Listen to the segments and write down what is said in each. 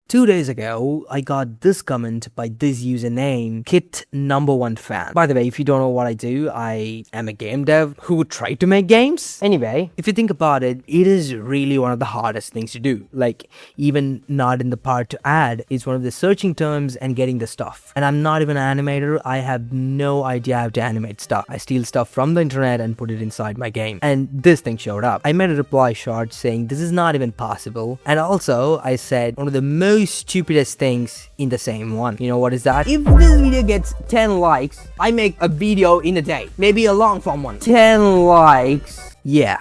2 days ago, I got this comment by this username, Kit number one fan. By the way, if you don't know what I do, I am a game dev who tried to make games. Anyway, if you think about it, it is really one of the hardest things to do. Like, even not in the part to add, is one of the searching terms and getting the stuff. And I'm not even an animator. I have no idea how to animate stuff. I steal stuff from the internet and put it inside my game. And this thing showed up. I made a reply short saying this is not even possible. And also, I said one of the most stupidest things in the same one. You know what is that? If this video gets 10 likes, I make a video in a day. Maybe a long form one. 10 likes. Yeah.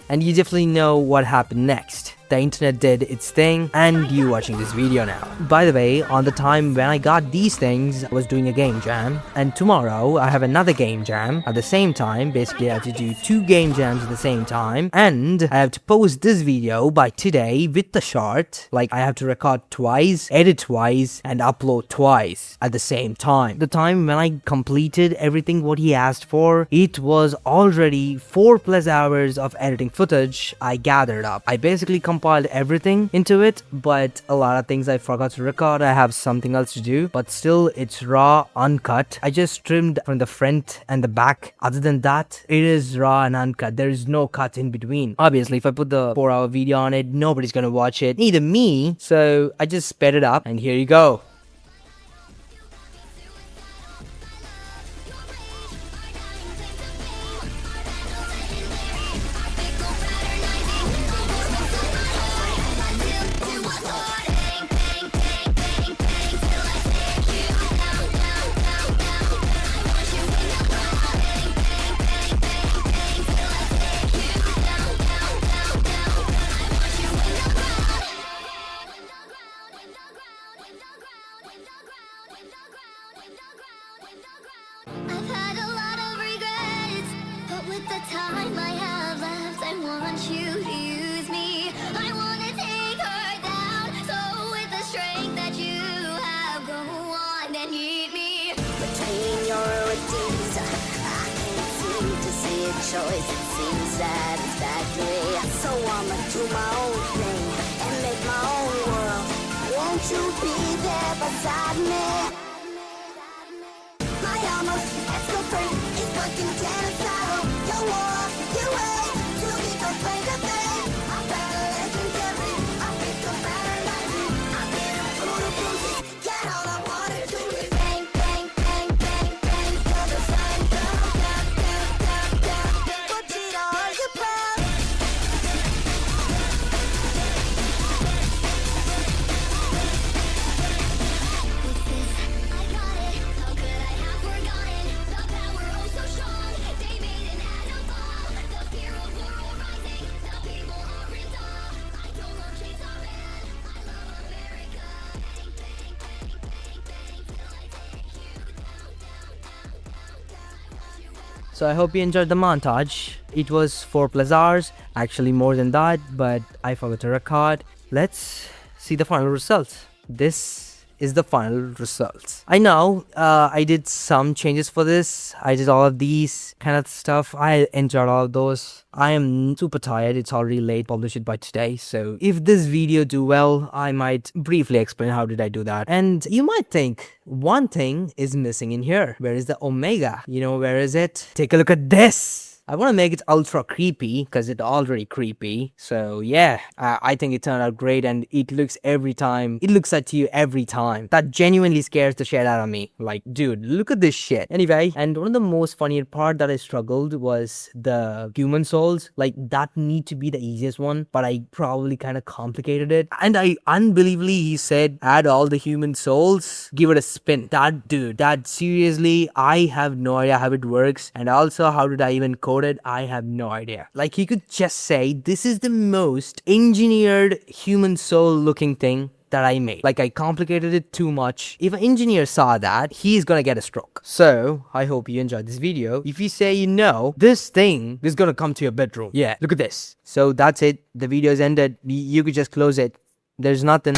And you definitely know what happened next. The internet did its thing, and you watching this video now. By the way, on the time when I got these things, I was doing a game jam, and tomorrow I have another game jam at the same time. Basically, I have to do 2 game jams at the same time, and I have to post this video by today with the short. Like, I have to record twice, edit twice, and upload twice at the same time. The time when I completed everything what he asked for, it was already 4+ hours of editing footage I gathered up. I basically compiled everything into it, but a lot of things I forgot to record. I have something else to do, but still it's raw, uncut. I just trimmed from the front and the back. Other than that, it is raw and uncut. There is no cut in between. Obviously, if I put the 4-hour video on it, nobody's gonna watch it, neither me. So I just sped it up, and here you go. I've had a lot of regrets, but with the time I have left, I want you to use me. I want to take her down, so with the strength that you have, go on and eat me. Between your routines, I can't seem to see a choice that seems satisfactory. So I'ma do my own thing and make my own world. Won't you be there beside me? My armor, ex-girlfriend, is working genocidal. Your war, your way, to keep the play the thing. I'm better legendary, I'm big to paralyzing. I'm getting through the bruises, get all I wanted to be. Bang, bang, bang, bang, bang, till the sun comes down, down, down, down. What did I argue about? I got it. How could I have forgotten the power oh so strong? They made an atom bomb. The fear of world rising. The people are in awe. I don't love Chainsaw Man. I love America. Bang, bang, bang, bang, bang, till I take you down, down, down, down, down. I want you out. So I hope you enjoyed the montage. It was 4+ hours, actually more than that, but I forgot to record. Let's see the final results. This is the final results. I know I did some changes for this. I did all of these kind of stuff. I enjoyed all of those. I am super tired. It's already late. Publish it by today. So if this video do well, I might briefly explain how did I do that. And you might think one thing is missing in here. Where is the Omega? You know, where is it? Take a look at this. I want to make it ultra creepy because it's already creepy. So yeah, I think it turned out great, and it looks every time. It looks at you every time. That genuinely scares the shit out of me. Like, dude, look at this shit. Anyway, and one of the most funnier part that I struggled was the human souls. Like, that need to be the easiest one, but I probably kind of complicated it. And I unbelievably, he said, add all the human souls, give it a spin. That dude, that seriously, I have no idea how it works. And also, how did I even code it? I have no idea. Like, he could just say, this is the most engineered human soul looking thing that I made. Like, I complicated it too much. If an engineer saw that, he's gonna get a stroke. So I hope you enjoyed this video. If you say you know, this thing is gonna come to your bedroom. Yeah, look at this. So that's it. The video's ended. You could just close it. There's nothing.